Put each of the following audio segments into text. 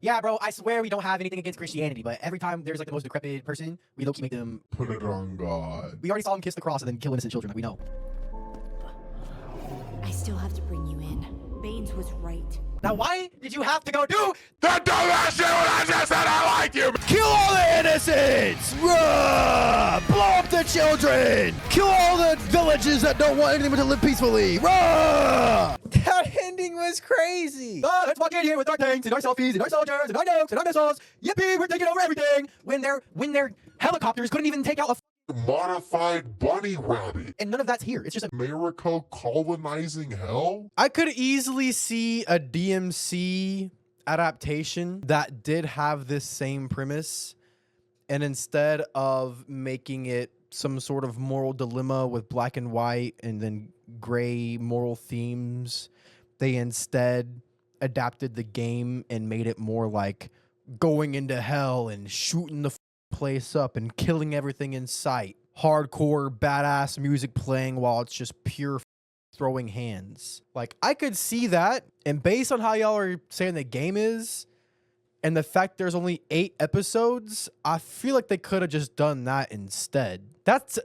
Yeah, bro, I swear we don't have anything against Christianity, but every time there's like the most decrepit person, we low-key make them put it on God. We already saw him kiss the cross and then kill innocent children, like we know. I still have to bring you in. Baines was right. Now why did you have to go do The dumbass shit when I just said I like you! Kill all the innocents! Rah! Blow up the children! Kill all the villages that don't want anyone to live peacefully! Rah! That ending was crazy! Oh, let's walk in here with our tanks and our selfies and our soldiers and our nukes and our missiles. Yippee, we're taking over everything! When their helicopters couldn't even take out a Modified bunny rabbit. and none of that's here. It's just a America colonizing hell? I could easily see a DMC adaptation that did have this same premise, and instead of making it some sort of moral dilemma with black and white and then gray moral themes, they instead adapted the game and made it more like going into hell and shooting the place up and killing everything in sight. Hardcore, badass music playing while it's just pure throwing hands. Like, I could see that, and based on how y'all are saying the game is, and the fact there's only 8 episodes, I feel like they could have just done that instead.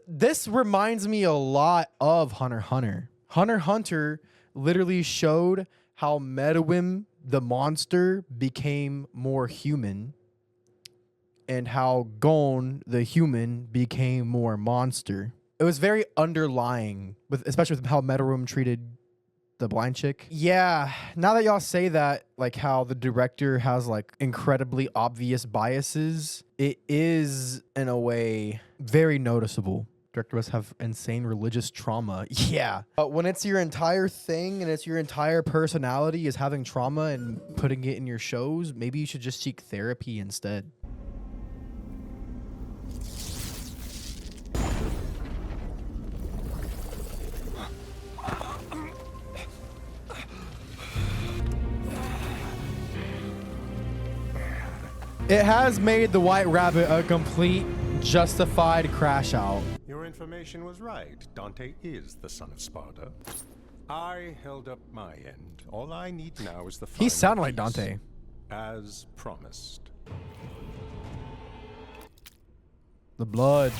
This reminds me a lot of Hunter x Hunter. Hunter x Hunter literally showed how Medawim, the monster, became more human, and how Gon, the human, became more monster. It was very underlying, especially with how Medawim treated the blind chick. Yeah, now that y'all say that, like how the director has like incredibly obvious biases, it is in a way very noticeable. Director must have insane religious trauma. Yeah. But when it's your entire thing and it's your entire personality is having trauma and putting it in your shows, maybe you should just seek therapy instead. It has made the White Rabbit a complete, justified crash out. Your information was right. Dante is the son of Sparta. I held up my end. All I need now is the final He sounded like piece, Dante. as promised. The blood.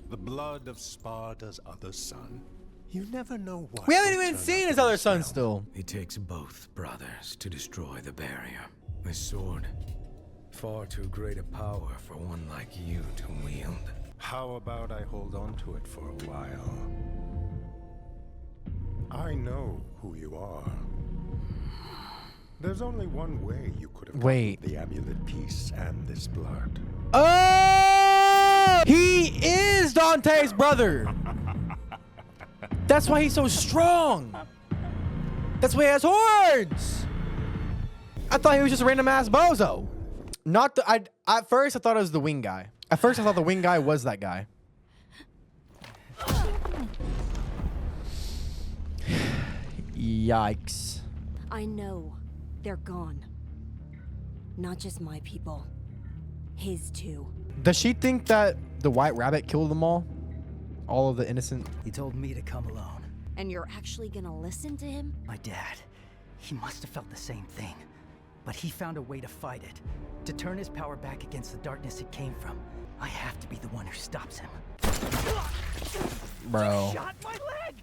The blood of Sparta's other son. You never know what. We haven't will even turn seen up his in other this son realm. still. It takes both brothers to destroy the barrier. A sword. Far too great a power for one like you to wield. How about I hold on to it for a while? I know who you are. There's only one way you could have Wait. gotten the amulet piece and this blood. Oh! He is Dante's brother. That's why he's so strong. That's why he has horns. I thought he was just a random ass bozo. Not the. At first I thought it was the wing guy. At first I thought the wing guy was that guy. Yikes. I know. They're gone. Not just my people. His too. Does she think that the White Rabbit killed them all? All of the innocent? He told me to come alone. And you're actually gonna listen to him? My dad, he must have felt the same thing. But he found a way to fight it. To turn his power back against the darkness it came from. I have to be the one who stops him. Bro. Shot my leg!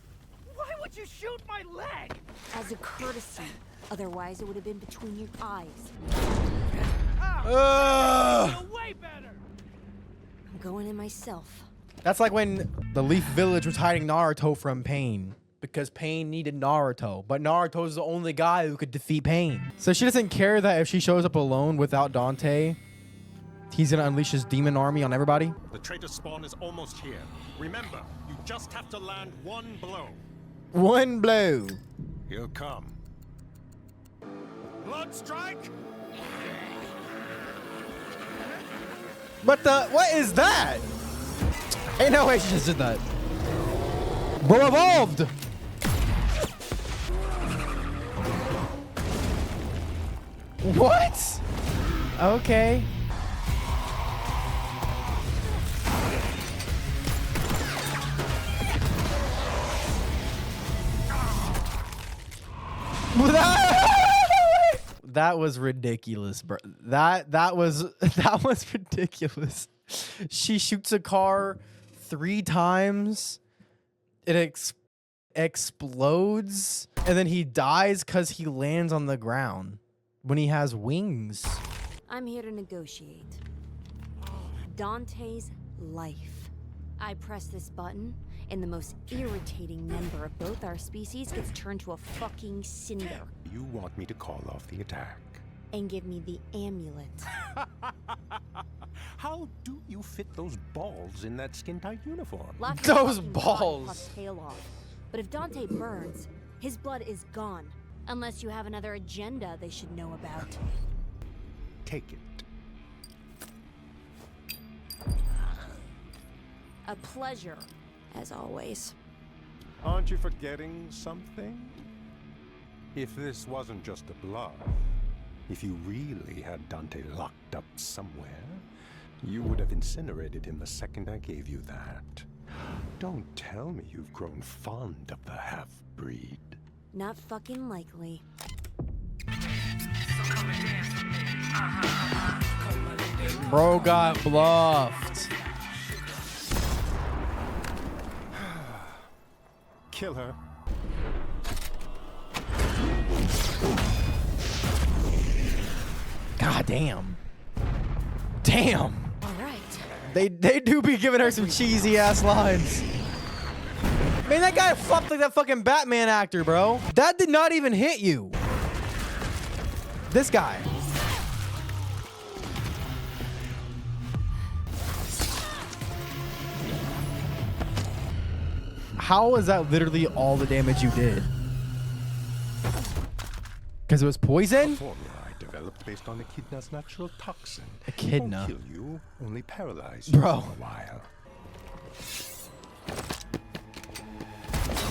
Why would you shoot my leg? As a courtesy. Otherwise, it would have been between your eyes. Way better! I'm going in myself. That's like when the Leaf Village was hiding Naruto from Pain because Pain needed Naruto, but Naruto's the only guy who could defeat Pain. So she doesn't care that if she shows up alone without Dante, he's gonna unleash his demon army on everybody. The traitor spawn is almost here. Remember, you just have to land one blow. One blow. He'll come. Blood strike! What is that? Ain't no way she just did that. Bro evolved. What? Okay. That was ridiculous, bro. That was ridiculous. She shoots a car 3 times. It explodes, and then he dies because he lands on the ground when he has wings. I'm here to negotiate. Dante's life. I press this button, and the most irritating member of both our species gets turned to a fucking cinder. You want me to call off the attack? And give me the amulet. How do you fit those balls in that skin-tight uniform? Laugh Those fucking balls. butt, puff tail off. But if Dante burns, his blood is gone. Unless you have another agenda they should know about. Take it. A pleasure, as always. Aren't you forgetting something? If this wasn't just a bluff, if you really had Dante locked up somewhere, you would have incinerated him the second I gave you that. Don't tell me you've grown fond of the half-breed. Not fucking likely. Bro got bluffed. Kill her. God damn. Damn. All right. They do be giving her some cheesy ass lines. Man, that guy flopped like that fucking Batman actor, bro. That did not even hit you. This guy. How is that literally all the damage you did? Because it was poison? Formula I developed based on Echidna's natural toxin. Echidna. Won't kill you, only paralyze you Bro. for a while.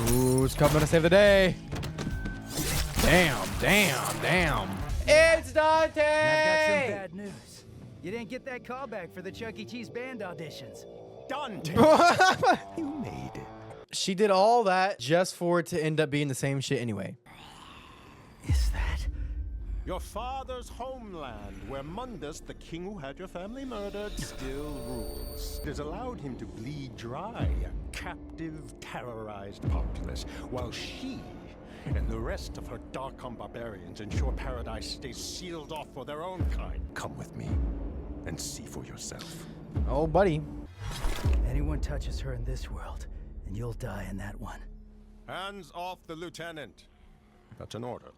Who's coming to save the day? Damn, damn, damn. It's Dante! I've got some bad news. You didn't get that callback for the Chuck E. Cheese band auditions. Dante! You made it. She did all that just for it to end up being the same shit anyway. Is that? Your father's homeland, where Mundus, the king who had your family murdered, still rules. It has allowed him to bleed dry a captive, terrorized populace, while she and the rest of her Darkon barbarians ensure paradise stays sealed off for their own kind. Come with me and see for yourself. Oh, buddy. Anyone touches her in this world, and you'll die in that one. Hands off the lieutenant. That's an order.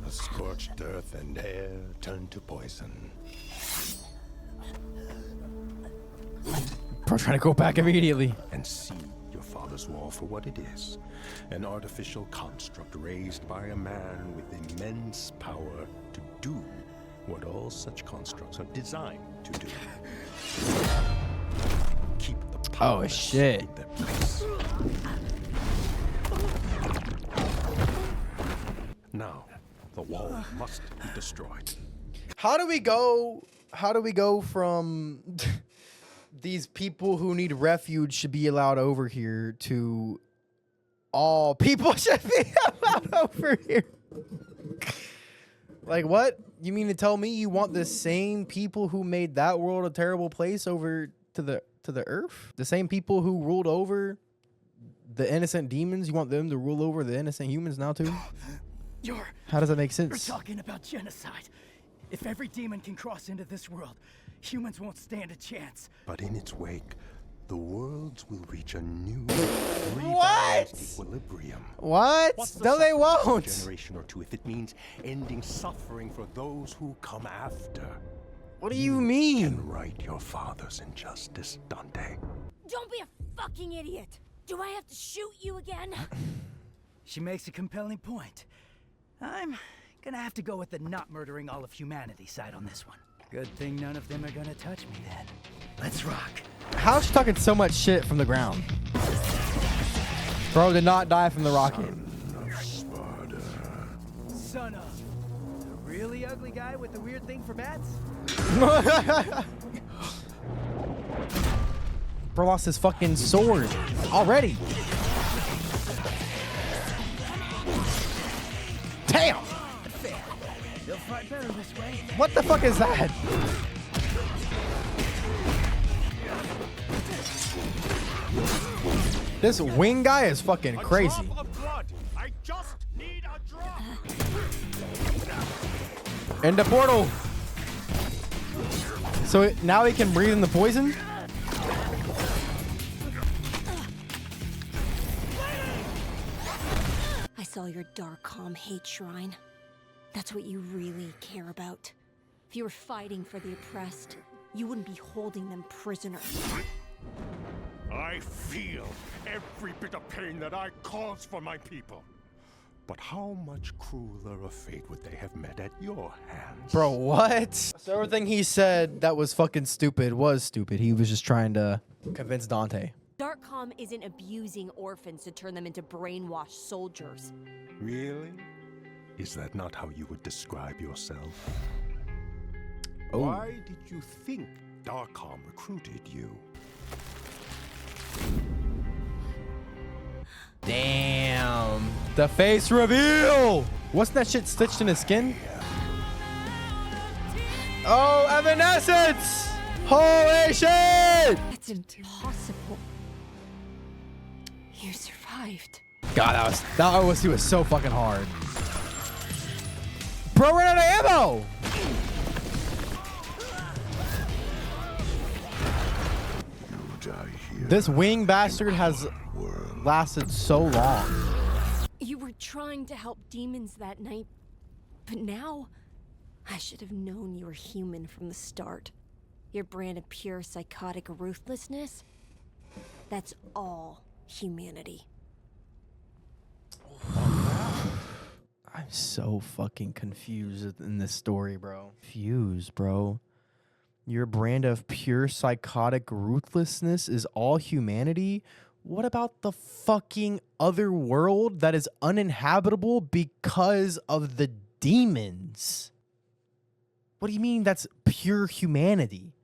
The scorched earth and air turn to poison. Bro, trying to go back immediately. And see your father's wall for what it is. An artificial construct raised by a man with immense power to do what all such constructs are designed to do. Keep the powerless shit. in their place. Now, the wall must be destroyed. How do we go from these people who need refuge should be allowed over here to all people should be allowed over here? Like, what? You mean to tell me you want the same people who made that world a terrible place over to the earth? The same people who ruled over the innocent demons, you want them to rule over the innocent humans now too? How does that make You're sense? talking about genocide. If every demon can cross into this world, humans won't stand a chance. But in its wake, the worlds will reach a new What? rebalanced equilibrium. What? What's the No, they sacrifice of a won't. generation or two if it means ending suffering for those who come after. What do you mean? And right your father's injustice, Dante. Don't be a fucking idiot! Do I have to shoot you again? She makes a compelling point. I'm gonna have to go with the not murdering all of humanity side on this one. Good thing none of them are gonna touch me then. Let's rock. How is she talking so much shit from the ground? Bro did not die from the rocket. Son of the really ugly guy with the weird thing for bats? Bro lost his fucking sword already. better this way. What the fuck is that? This wing guy is fucking crazy. Drop of blood. I just need a drop. In the portal. So now he can breathe in the poison? I saw your Darkcom hate shrine. That's what you really care about. If you were fighting for the oppressed, you wouldn't be holding them prisoner. I feel every bit of pain that I cause for my people. But how much crueler a fate would they have met at your hands? Bro, what? So everything he said that was fucking stupid was stupid. He was just trying to convince Dante. Darkcom isn't abusing orphans to turn them into brainwashed soldiers. Really? Is that not how you would describe yourself? Oh. Why did you think Darkcom recruited you? Damn. The face reveal. Wasn't that shit stitched in his skin? Oh, Evanescence! Holy shit! That's impossible. You survived. God, that OSC was so fucking hard. Bro, ran out of ammo! This wing bastard has lasted so long. You were trying to help demons that night, but now I should have known you were human from the start. Your brand of pure psychotic ruthlessness, that's all humanity. I'm so fucking confused in this story, bro. Confused, bro. Your brand of pure psychotic ruthlessness is all humanity? What about the fucking other world that is uninhabitable because of the demons? What do you mean that's pure humanity?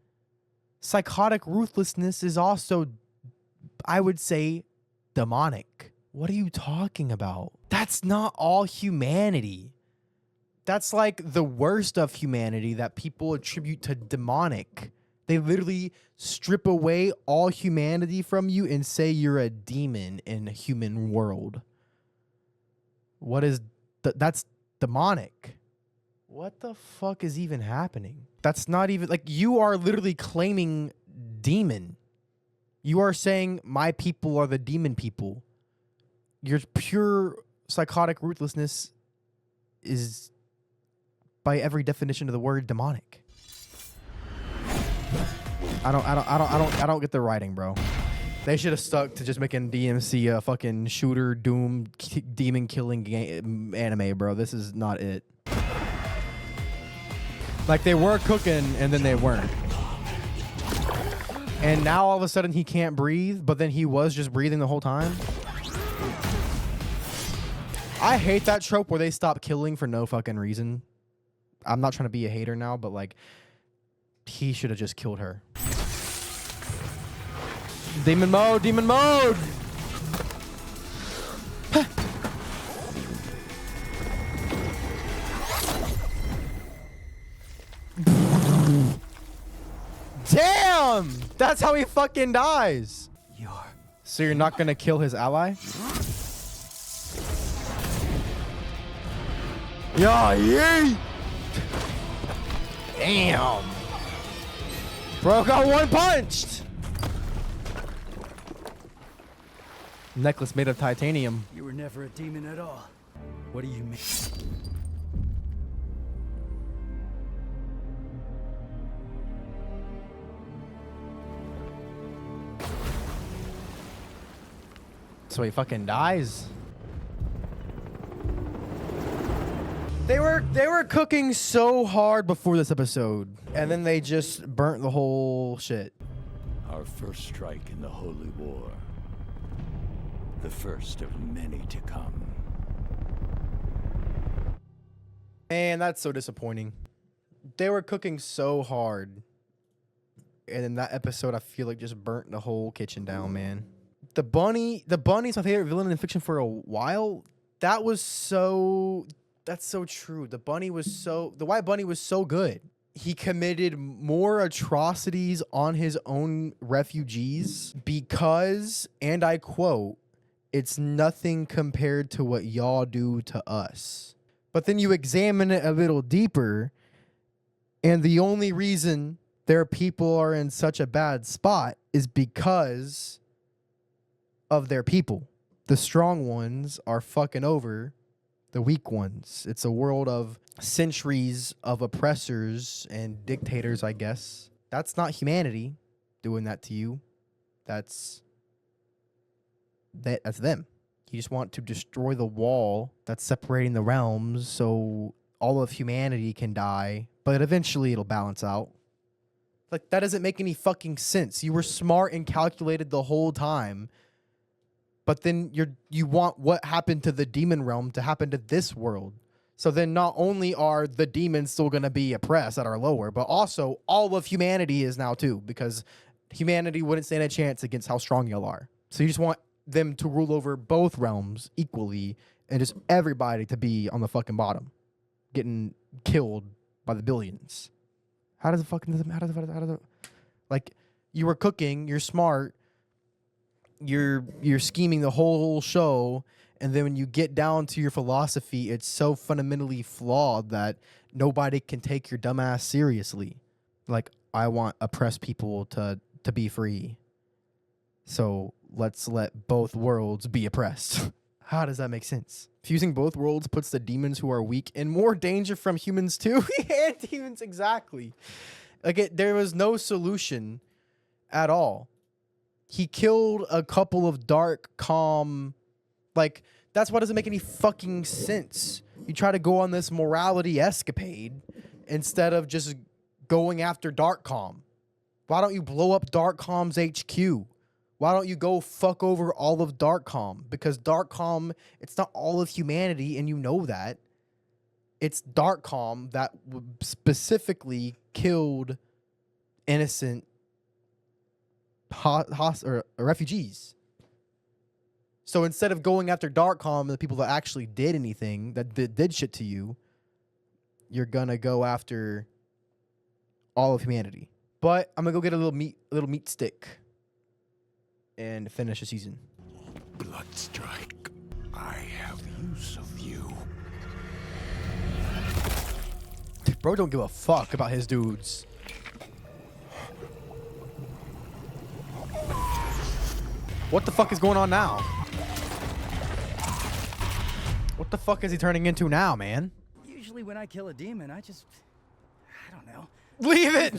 Psychotic ruthlessness is also, I would say, demonic. What are you talking about? That's not all humanity. That's like the worst of humanity that people attribute to demonic. They literally strip away all humanity from you and say you're a demon in a human world. What is that's demonic? What the fuck is even happening? That's not even like you are literally claiming demon. You are saying my people are the demon people. Your pure psychotic ruthlessness is by every definition of the word demonic. I don't get the writing, bro. They should have stuck to just making DMC a fucking shooter doom demon killing anime, bro. This is not it. Like they were cooking and then they weren't. And now all of a sudden he can't breathe, but then he was just breathing the whole time. I hate that trope where they stop killing for no fucking reason. I'm not trying to be a hater now, but like he should have just killed her. Demon mode, demon mode. Damn! That's how he fucking dies. So you're not gonna kill his ally? Yeah, yeet! Damn! Bro got one punched! Necklace made of titanium. You were never a demon at all. What do you mean? So he fucking dies. They were cooking so hard before this episode, and then they just burnt the whole shit. Our first strike in the Holy War. The first of many to come. Man, that's so disappointing. They were cooking so hard, and in that episode, I feel like just burnt the whole kitchen down, man. The bunny's my favorite villain in fiction for a while. That was so That's so true. The white bunny was so good. He committed more atrocities on his own refugees because, and I quote, "It's nothing compared to what y'all do to us." But then you examine it a little deeper, and the only reason their people are in such a bad spot is because of their people. The strong ones are fucking over the weak ones. It's a world of centuries of oppressors and dictators, I guess. That's not humanity doing that to you. That's them. You just want to destroy the wall that's separating the realms so all of humanity can die, but eventually it'll balance out. Like, that doesn't make any fucking sense. You were smart and calculated the whole time, but then you want what happened to the demon realm to happen to this world. So then not only are the demons still going to be oppressed that are lower, but also all of humanity is now too, because humanity wouldn't stand a chance against how strong y'all are. So you just want them to rule over both realms equally and just everybody to be on the fucking bottom, getting killed by the billions. How does it fucking matter? Like, you were cooking, you're smart, you're scheming the whole show, and then when you get down to your philosophy, it's so fundamentally flawed that nobody can take your dumbass seriously. Like, I want oppressed people to be free, so let's let both worlds be oppressed. How does that make sense? Fusing both worlds puts the demons who are weak in more danger from humans too. And demons, exactly. Like, there was no solution at all. He killed a couple of dark, calm, like, that's why it doesn't make any fucking sense. You try to go on this morality escapade instead of just going after Dark Calm. Why don't you blow up Dark Calm's HQ? Why don't you go fuck over all of Dark Calm? Because Dark Calm, it's not all of humanity, and you know that. It's Dark Calm that specifically killed innocent refugees. So instead of going after Dark Calm, the people that actually did anything, that did shit to you, you're gonna go after all of humanity. But I'm gonna go get a little meat stick and finish the season. Bloodstrike, I have use of you. Bro don't give a fuck about his dudes. What the fuck is going on now? What the fuck is he turning into now, man? Usually when I kill a demon, I don't know. Leave it!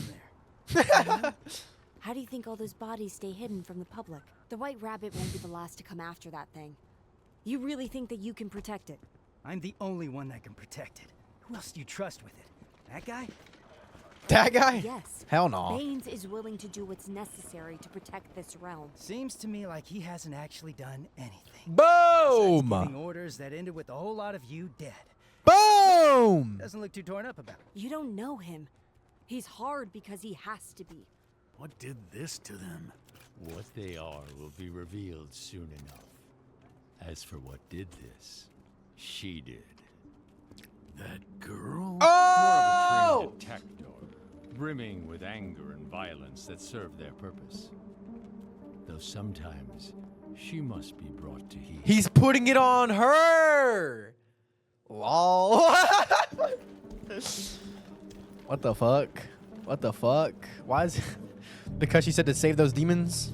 How do you think all those bodies stay hidden from the public? The White Rabbit won't be the last to come after that thing. You really think that you can protect it? I'm the only one that can protect it. Who else do you trust with it? That guy? That guy? Yes. Hell no. Baines is willing to do what's necessary to protect this realm. Seems to me like he hasn't actually done anything. Boom! Besides giving orders that ended with a whole lot of you dead. Boom! Doesn't look too torn up about it. You don't know him. He's hard because he has to be. What did this to them? What they are will be revealed soon enough. As for what did this, she did. That girl? Oh! More of a trained attack, brimming with anger and violence that serve their purpose. Though sometimes she must be brought to heel. He's putting it on her! Lol. What the fuck? What the fuck? Why is... Because she said to save those demons?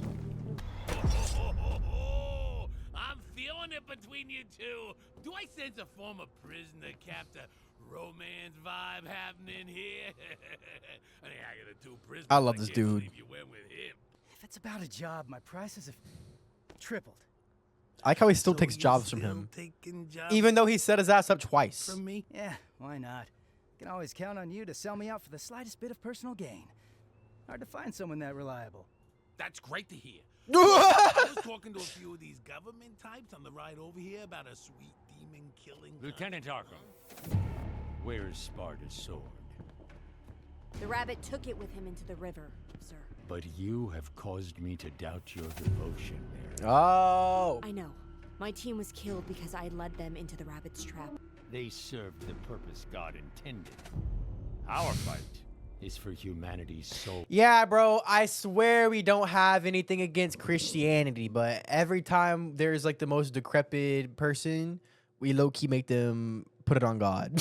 I'm feeling it between you two. Do I sense a former prisoner captor romance vibe happening here? I mean, I got the two prisoners. I love this can't dude. believe you went with him. If it's about a job, my prices have tripled. I like how he still So takes you jobs from still him. taking jobs Even though he set his ass up twice. from me? Yeah, why not? Can always count on you to sell me out for the slightest bit of personal gain. Hard to find someone that reliable. That's great to hear. I was talking to a few of these government types on the ride over here about a sweet demon killing. Lieutenant Arkham, where is Sparta's sword? The rabbit took it with him into the river, sir. But you have caused me to doubt your devotion, Mary. Oh. I know. My team was killed because I led them into the rabbit's trap. They served the purpose God intended. Our fight is for humanity's soul. Yeah, bro, I swear we don't have anything against Christianity, but every time there's like the most decrepit person, we low-key make them put it on God.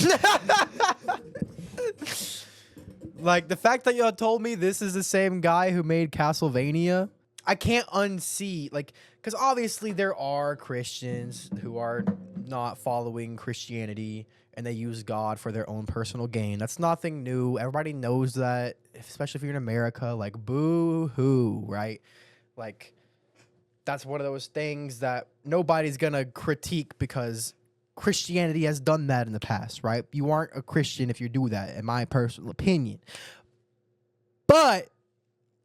Like, the fact that y'all told me this is the same guy who made Castlevania, I can't unsee, like, because obviously there are Christians who are not following Christianity and they use God for their own personal gain. That's nothing new. Everybody knows that, especially if you're in America, like, boo-hoo, right? Like, that's one of those things that nobody's gonna critique because Christianity has done that in the past, right? You aren't a Christian if you do that, in my personal opinion. But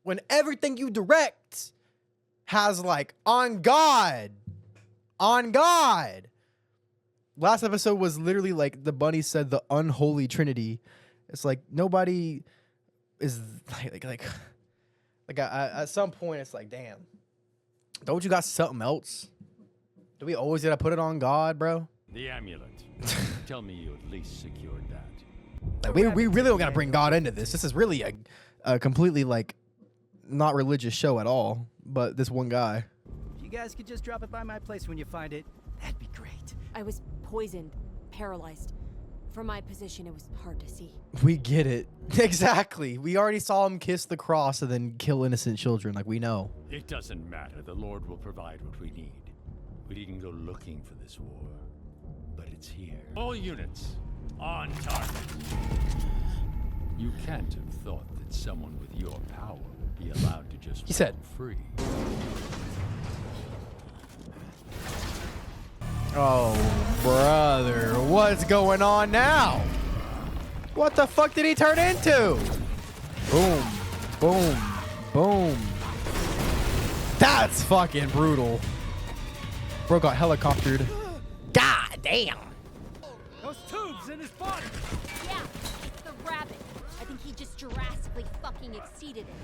when everything you direct has like on God. Last episode was literally like the bunny said the unholy trinity. It's like nobody is like at some point it's like, damn, don't you got something else? Do we always gotta put it on God, bro? The amulet. Tell me you at least secured that. Like, we really don't gotta bring God into this. This is really a completely like not religious show at all. But this one guy. If you guys could just drop it by my place when you find it, that'd be great. I was poisoned, paralyzed. From my position, it was hard to see. We get it. Exactly. We already saw him kiss the cross and then kill innocent children. Like, we know. It doesn't matter. The Lord will provide what we need. We didn't go looking for this war, but it's here. All units, on target. You can't have thought that someone with your power would be allowed to just He said roam free. Oh, brother. What's going on now? What the fuck did he turn into? Boom. Boom. Boom. That's fucking brutal. Bro got helicoptered. God damn. Those tubes in his body! Yeah, it's the rabbit. I think he just drastically fucking exceeded it.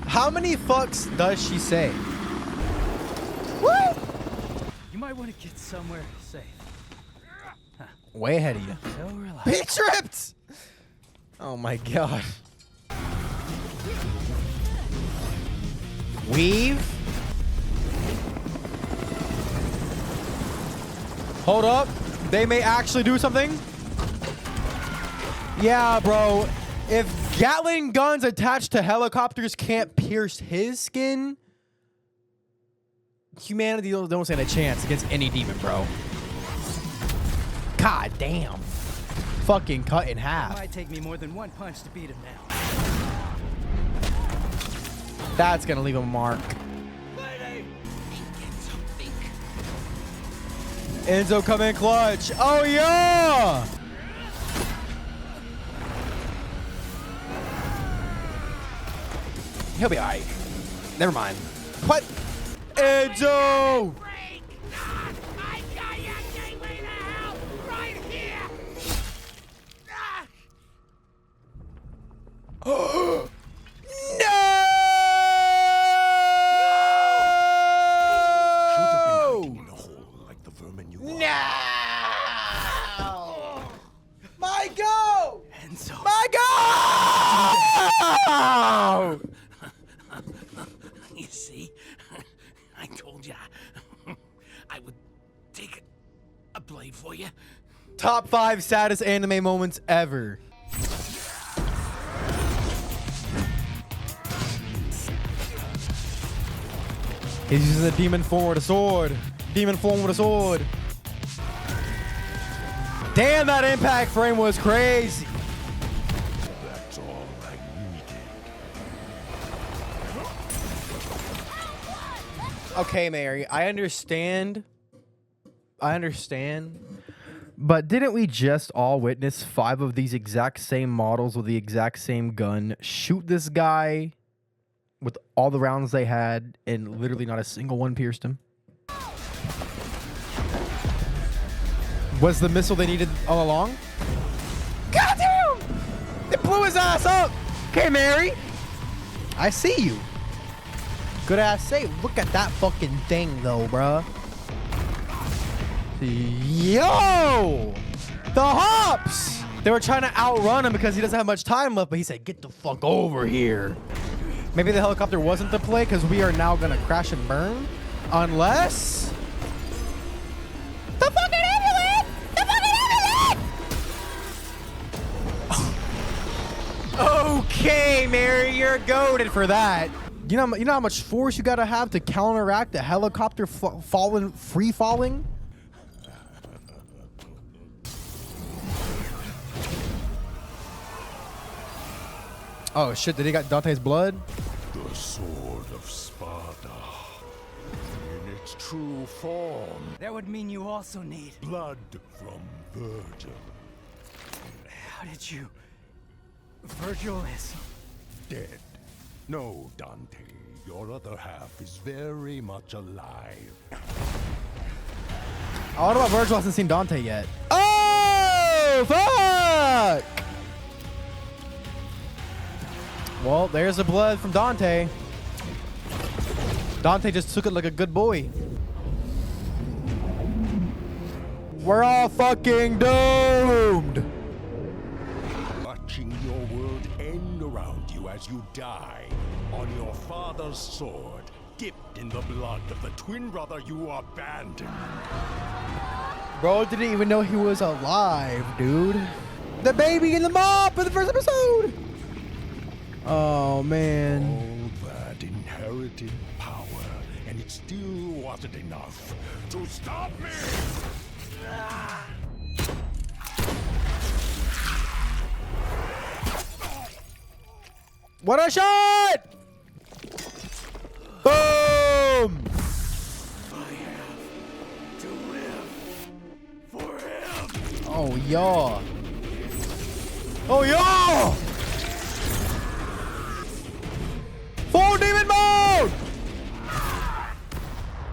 How many fucks does she say? Woo! You might want to get somewhere safe. Way ahead of you. So relax. He tripped! Oh my god. Weave. Hold up. They may actually do something. Yeah, bro. If Gatling guns attached to helicopters can't pierce his skin, humanity don't stand a chance against any demon, bro. God damn. Fucking cut in It half. might take me more than one punch to beat him now. That's gonna leave a mark. Enzo come in clutch. Oh yeah! He'll be alright. Never mind. What? Enzo! No! No! My go! Enzo. My go! You see? I told you I would take a blade for you. Top 5 saddest anime moments ever. He's using the demon form with a sword. Demon form with a sword. Damn, that impact frame was crazy. That's all I needed. Okay, Mary, I understand. But didn't we just all witness 5 of these exact same models with the exact same gun shoot this guy with all the rounds they had and literally not a single one pierced him? Was the missile they needed all along? Goddamn! It blew his ass up! Okay, Mary. I see you. Good ass save. Look at that fucking thing, though, bruh. Yo! The hops! They were trying to outrun him because he doesn't have much time left, but he said, get the fuck over here. Maybe the helicopter wasn't the play because we are now gonna crash and burn. Unless... The fucking ambulance! The fucking ambulance! Okay, Mary, you're goated for that. You know how much force you gotta have to counteract a helicopter free falling? Oh shit, did he got Dante's blood? The sword of Sparta. In its true form. That would mean you also need... Blood from Virgil. How did you... Virgil is... Dead. No, Dante. Your other half is very much alive. I wonder why Virgil hasn't seen Dante yet. Oh, fuck! Well, there's the blood from Dante. Dante just took it like a good boy. We're all fucking doomed. Watching your world end around you as you die on your father's sword, dipped in the blood of the twin brother you abandoned. Bro didn't even know he was alive, dude. The baby and the mop in the first episode. Oh, man. All that inherited power, and it still wasn't enough to stop me! What a shot! Boom! I have to live for him! Oh, yeah. Oh, yeah! Full demon mode!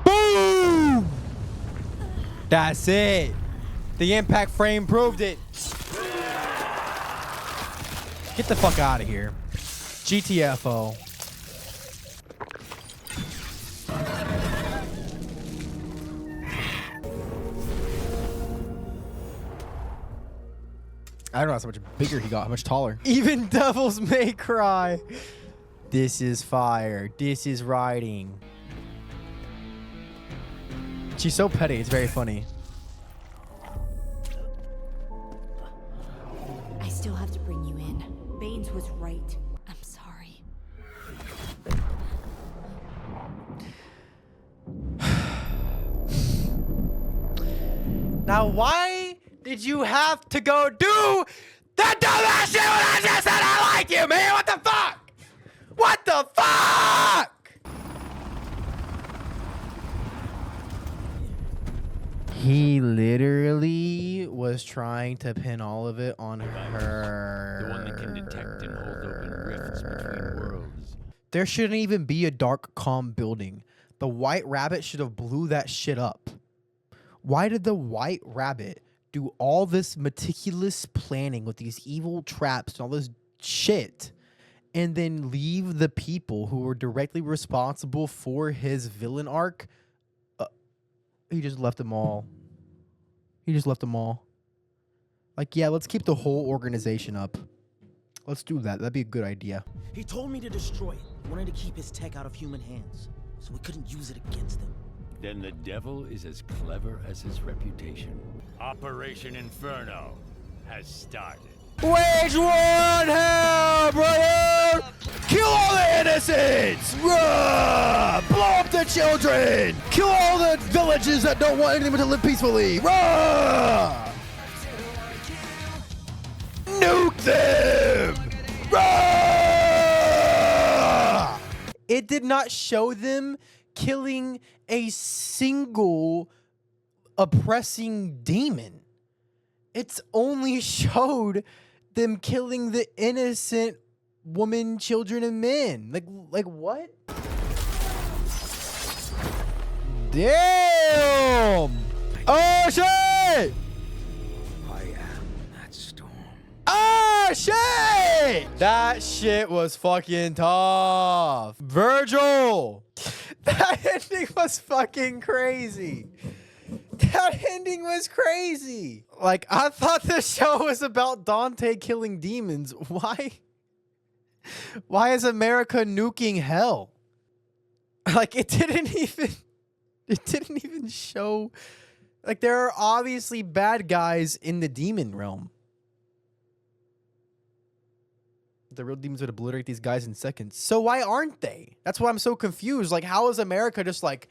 Boom! That's it. The impact frame proved it. Get the fuck out of here. GTFO. I don't know how much bigger he got, how much taller. Even devils may cry. This is fire. This is riding. She's so petty. It's very funny. I still have to bring you in. Baines was right. I'm sorry. Now, why did you have to go do that dumbass shit when I just said I like you, man? What the fuck? What the fuck? He literally was trying to pin all of it on her. The one that can detect and hold open rifts between worlds. There shouldn't even be a dark, calm building. The White Rabbit should have blew that shit up. Why did the White Rabbit do all this meticulous planning with these evil traps and all this shit, and then leave the people who were directly responsible for his villain arc? He just left them all. He just left them all. Like, yeah, let's keep the whole organization up. Let's do that. That'd be a good idea. He told me to destroy it. He wanted to keep his tech out of human hands, so we couldn't use it against him. Then the devil is as clever as his reputation. Operation Inferno has started. Wage war on hell, brother! Kill all the innocents! Rah! Blow up the children! Kill all the villages that don't want anything but to live peacefully! Rah! Nuke them! Rah! It did not show them killing a single oppressing demon. It's only showed them killing the innocent women, children, and men. Like what? Damn! Oh shit! I am that storm. Oh shit! That shit was fucking tough. Virgil! That ending was fucking crazy. That ending was crazy. Like, I thought the show was about Dante killing demons. Why? Why is America nuking hell? Like, it didn't even show. Like, there are obviously bad guys in the demon realm. The real demons would obliterate these guys in seconds. So why aren't they? That's why I'm so confused. Like, how is America just like,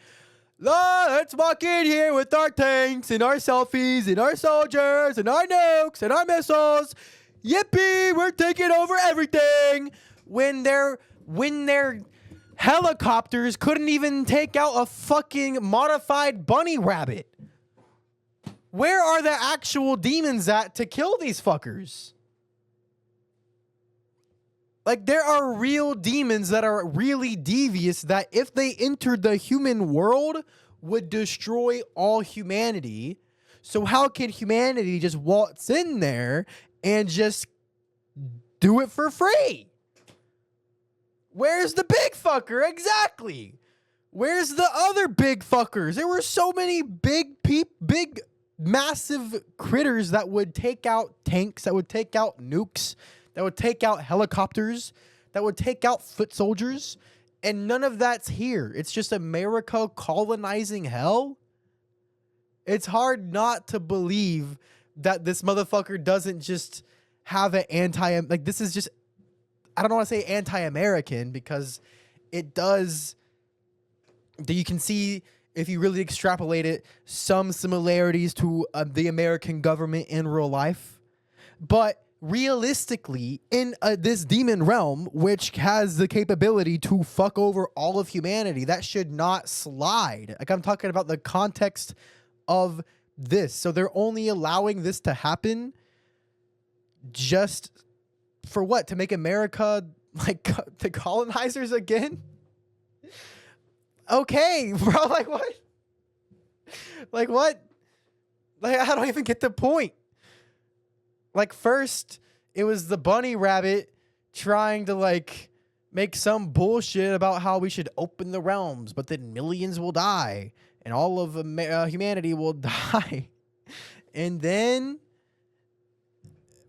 let's walk in here with our tanks and our selfies and our soldiers and our nukes and our missiles. Yippee, we're taking over everything. When their helicopters couldn't even take out a fucking modified bunny rabbit. Where are the actual demons at to kill these fuckers? Like, there are real demons that are really devious that if they entered the human world would destroy all humanity. So how can humanity just waltz in there and just do it for free? Where's the big fucker? Exactly. Where's the other big fuckers? There were so many big massive critters that would take out tanks, that would take out nukes, that would take out helicopters, that would take out foot soldiers, and none of that's here. It's just America colonizing hell. It's hard not to believe that this motherfucker doesn't just have an like, this is just, I don't want to say anti-American, because it does, you can see, if you really extrapolate it, some similarities to the American government in real life. But realistically, in this demon realm, which has the capability to fuck over all of humanity, that should not slide. Like, I'm talking about the context of this. So they're only allowing this to happen just for what? To make America like the colonizers again? Okay, bro, like what? Like what? Like, I don't even get the point. Like, first, it was the bunny rabbit trying to, like, make some bullshit about how we should open the realms, but then millions will die, and all of humanity will die. And then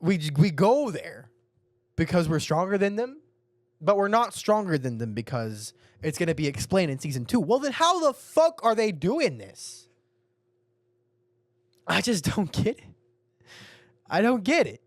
we go there because we're stronger than them, but we're not stronger than them because it's going to be explained in season 2. Well, then how the fuck are they doing this? I just don't get it. I don't get it.